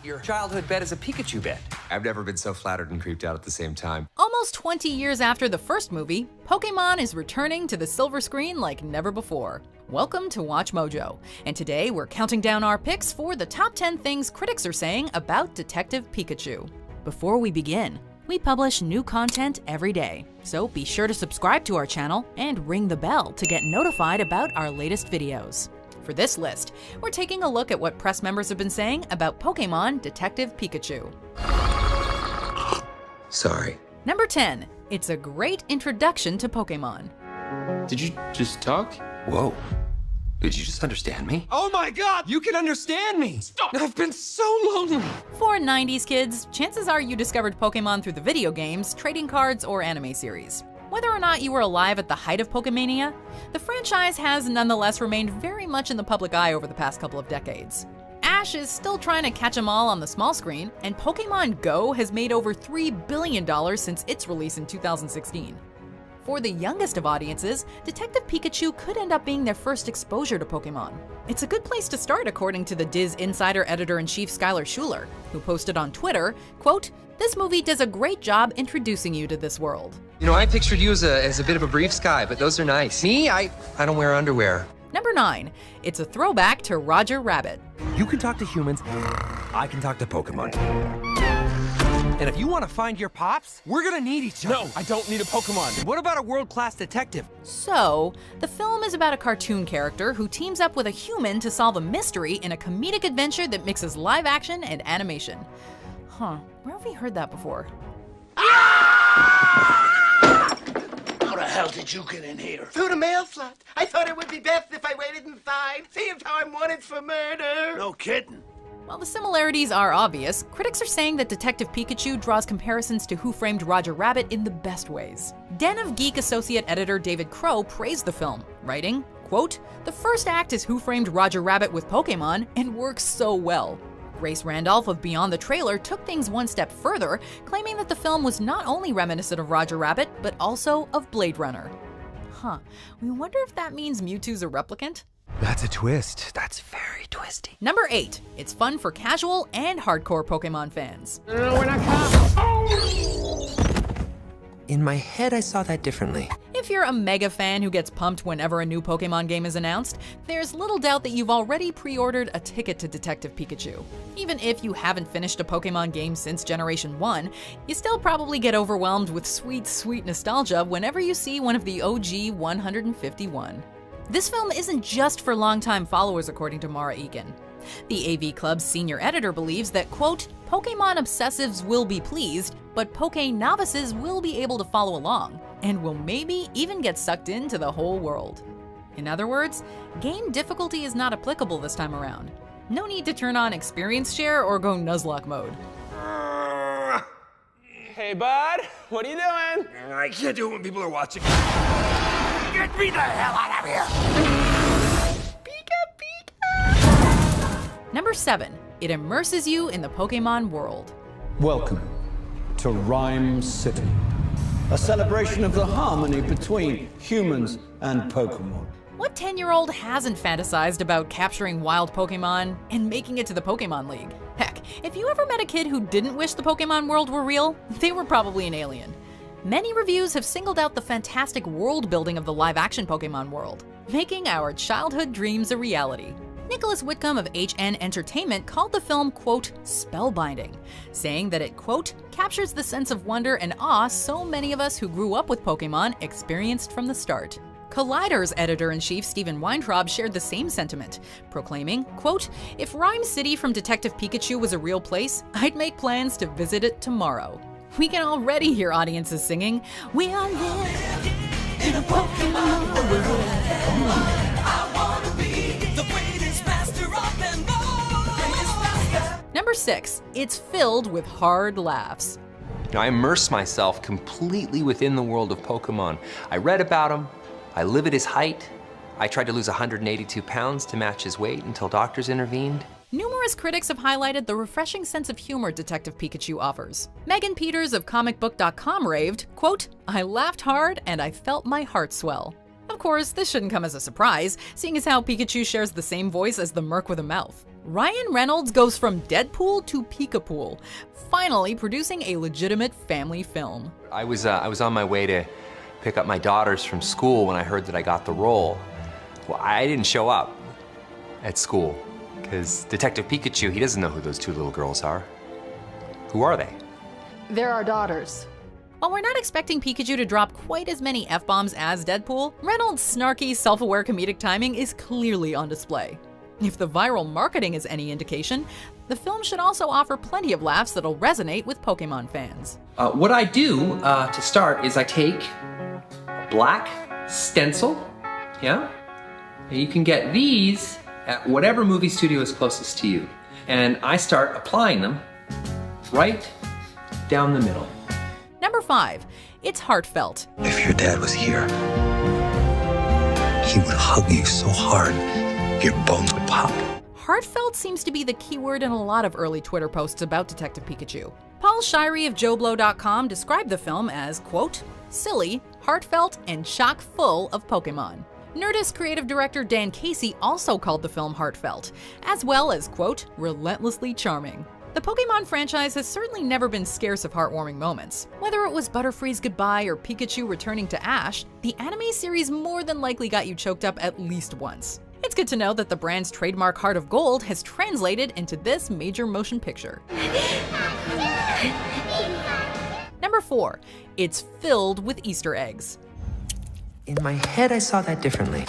Your childhood bed is a Pikachu bed. I've never been so flattered and creeped out at the same time. Almost 20 years after the first movie, Pokémon is returning to the silver screen like never before. Welcome to Watch Mojo, and today we're counting down our picks for the top 10 things critics are saying about Detective Pikachu. Before we begin, we publish new content every day, so be sure to subscribe to our channel and ring the bell to get notified about our latest videos. For this list, we're taking a look at what press members have been saying about Pokémon Detective Pikachu. Sorry. Number 10. It's a great introduction to Pokémon. Did you just talk? Whoa. Did you just understand me? Oh my God, you can understand me! Stop! I've been so lonely! For 90s kids, chances are you discovered Pokémon through the video games, trading cards, or anime series. Whether or not you were alive at the height of Pokemania, the franchise has nonetheless remained very much in the public eye over the past couple of decades. Ash is still trying to catch 'em all on the small screen, and Pokémon Go has made over $3 billion since its release in 2016. For the youngest of audiences, Detective Pikachu could end up being their first exposure to Pokémon. It's a good place to start, according to the Diz Insider Editor-in-Chief Skylar Schuler, who posted on Twitter, quote, "This movie does a great job introducing you to this world." You know, I pictured you as a bit of a brief guy, but those are nice. Me, I don't wear underwear. Number 9. It's a throwback to Roger Rabbit. You can talk to humans, I can talk to Pokemon. And if you want to find your pops, we're gonna need each other. No, I don't need a Pokemon. What about a world-class detective? So, the film is about a cartoon character who teams up with a human to solve a mystery in a comedic adventure that mixes live action and animation. Huh, where have we heard that before? How the hell did you get in here? Through the mail slot. I thought it would be best if I waited inside. See if I'm wanted for murder. No kidding. While the similarities are obvious, critics are saying that Detective Pikachu draws comparisons to Who Framed Roger Rabbit in the best ways. Den of Geek associate editor David Crow praised the film, writing, quote, "The first act is Who Framed Roger Rabbit with Pokémon and works so well." Grace Randolph of Beyond the Trailer took things one step further, claiming that the film was not only reminiscent of Roger Rabbit, but also of Blade Runner. Huh, we wonder if that means Mewtwo's a replicant? That's a twist. That's very twisty. Number 8. It's fun for casual and hardcore Pokémon fans. No, we're not cops. In my head, I saw that differently. If you're a mega fan who gets pumped whenever a new Pokémon game is announced, there's little doubt that you've already pre-ordered a ticket to Detective Pikachu. Even if you haven't finished a Pokémon game since Generation 1, you still probably get overwhelmed with sweet, sweet nostalgia whenever you see one of the OG 151. This film isn't just for longtime followers, according to Mara Egan. The AV Club's senior editor believes that, quote, "Pokémon obsessives will be pleased, but Poké novices will be able to follow along, and will maybe even get sucked into the whole world." In other words, game difficulty is not applicable this time around. No need to turn on experience share or go Nuzlocke mode. Hey, bud, what are you doing? I can't do it when people are watching. Get me the hell out of here. Number 7. It immerses you in the Pokémon world. Welcome to Rhyme City, a celebration of the harmony between humans and Pokémon. What 10-year-old hasn't fantasized about capturing wild Pokémon and making it to the Pokémon League? Heck, if you ever met a kid who didn't wish the Pokémon world were real, they were probably an alien. Many reviews have singled out the fantastic world building of the live-action Pokémon world, making our childhood dreams a reality. Nicholas Whitcomb of HN Entertainment called the film, quote, "spellbinding," saying that it, quote, "captures the sense of wonder and awe so many of us who grew up with Pokémon experienced from the start." Collider's editor-in-chief Stephen Weintraub shared the same sentiment, proclaiming, quote, "If Rhyme City from Detective Pikachu was a real place, I'd make plans to visit it tomorrow." We can already hear audiences singing, "We are living in a Pokémon world. I wanna be the greatest master of them all." Number 6. It's filled with hard laughs. I immerse myself completely within the world of Pokemon. I read about him, I live at his height, I tried to lose 182 pounds to match his weight until doctors intervened. Numerous critics have highlighted the refreshing sense of humor Detective Pikachu offers. Megan Peters of comicbook.com raved, quote, "I laughed hard and I felt my heart swell." Of course, this shouldn't come as a surprise, seeing as how Pikachu shares the same voice as the Merc with a mouth. Ryan Reynolds goes from Deadpool to Picapool, finally producing a legitimate family film. I was on my way to pick up my daughters from school when I heard that I got the role. Well, I didn't show up at school because Detective Pikachu, he doesn't know who those two little girls are. Who are they? They're our daughters. While we're not expecting Pikachu to drop quite as many F-bombs as Deadpool, Reynolds' snarky, self-aware comedic timing is clearly on display. If the viral marketing is any indication, the film should also offer plenty of laughs that'll resonate with Pokemon fans. What I do to start is I take a black stencil, yeah? And you can get these at whatever movie studio is closest to you. And I start applying them right down the middle. Number 5, it's heartfelt. If your dad was here, he would hug you so hard, your bones would pop. Heartfelt seems to be the keyword in a lot of early Twitter posts about Detective Pikachu. Paul Shirey of JoBlo.com described the film as, quote, silly, heartfelt, and chock full of Pokemon. Nerdist creative director Dan Casey also called the film heartfelt, as well as, quote, relentlessly charming. The Pokemon franchise has certainly never been scarce of heartwarming moments. Whether it was Butterfree's goodbye or Pikachu returning to Ash, the anime series more than likely got you choked up at least once. It's good to know that the brand's trademark Heart of Gold has translated into this major motion picture. Number 4, it's filled with Easter eggs. In my head, I saw that differently.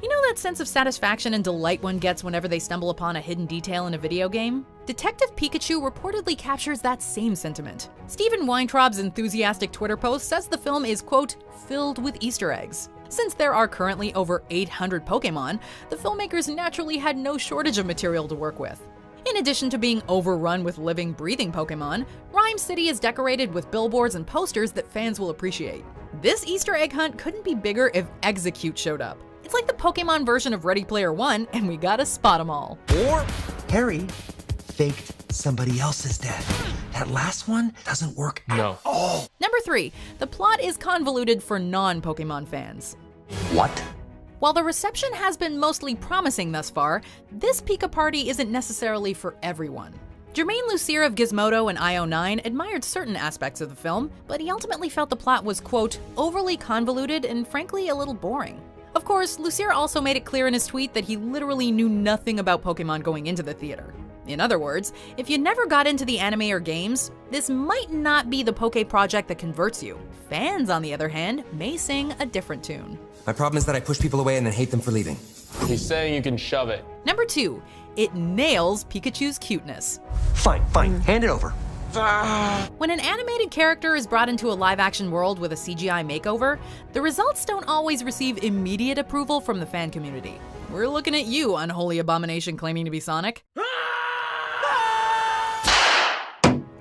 You know that sense of satisfaction and delight one gets whenever they stumble upon a hidden detail in a video game? Detective Pikachu reportedly captures that same sentiment. Stephen Weintraub's enthusiastic Twitter post says the film is, quote, filled with Easter eggs. Since there are currently over 800 Pokemon, the filmmakers naturally had no shortage of material to work with. In addition to being overrun with living, breathing Pokemon, Rhyme City is decorated with billboards and posters that fans will appreciate. This Easter egg hunt couldn't be bigger if Execute showed up. It's like the Pokemon version of Ready Player One, and we gotta spot 'em all. Or Harry faked somebody else's death. That last one doesn't work No. at all. Number 3, the plot is convoluted for non-Pokemon fans. What? While the reception has been mostly promising thus far, this Pika Party isn't necessarily for everyone. Jermaine Lucier of Gizmodo and IO9 admired certain aspects of the film, but he ultimately felt the plot was, quote, overly convoluted and frankly a little boring. Of course, Lucier also made it clear in his tweet that he literally knew nothing about Pokemon going into the theater. In other words, if you never got into the anime or games, this might not be the Poke project that converts you. Fans, on the other hand, may sing a different tune. My problem is that I push people away and then hate them for leaving. He's saying you can shove it. Number 2, it nails Pikachu's cuteness. Fine, hand it over. When an animated character is brought into a live-action world with a CGI makeover, the results don't always receive immediate approval from the fan community. We're looking at you, unholy abomination claiming to be Sonic.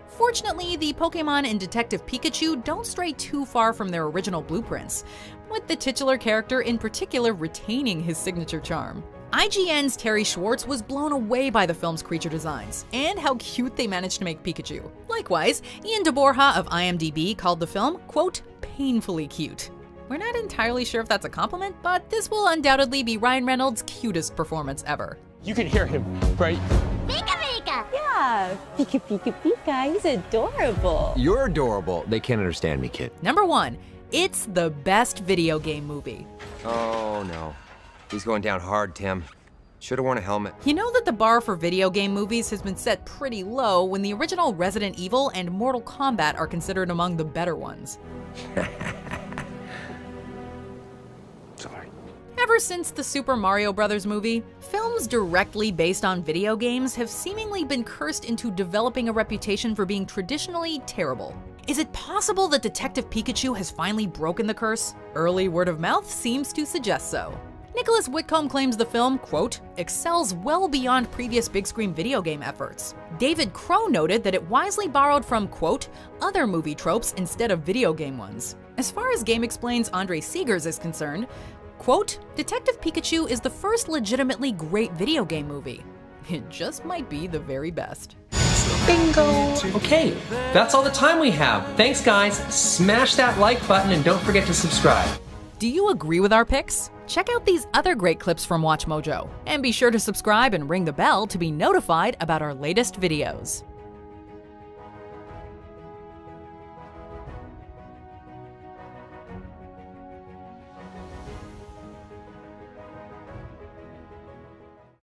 Fortunately, the Pokemon in Detective Pikachu don't stray too far from their original blueprints, with the titular character in particular retaining his signature charm. IGN's Terry Schwartz was blown away by the film's creature designs, and how cute they managed to make Pikachu. Likewise, Ian DeBorja of IMDb called the film, quote, painfully cute. We're not entirely sure if that's a compliment, but this will undoubtedly be Ryan Reynolds' cutest performance ever. You can hear him, right? Pika Pika! Yeah, Pika Pika Pika, he's adorable. You're adorable. They can't understand me, kid. Number 1, it's the best video game movie. Oh no. He's going down hard, Tim. Should've worn a helmet. You know that the bar for video game movies has been set pretty low when the original Resident Evil and Mortal Kombat are considered among the better ones. Sorry. Ever since the Super Mario Bros. Movie, films directly based on video games have seemingly been cursed into developing a reputation for being traditionally terrible. Is it possible that Detective Pikachu has finally broken the curse? Early word of mouth seems to suggest so. Nicholas Whitcomb claims the film, quote, excels well beyond previous big screen video game efforts. David Crow noted that it wisely borrowed from, quote, other movie tropes instead of video game ones. As far as Game Explain's Andre Seegers is concerned, quote, Detective Pikachu is the first legitimately great video game movie. It just might be the very best. Bingo! Okay, that's all the time we have. Thanks, guys. Smash that like button and don't forget to subscribe. Do you agree with our picks? Check out these other great clips from WatchMojo, and be sure to subscribe and ring the bell to be notified about our latest videos.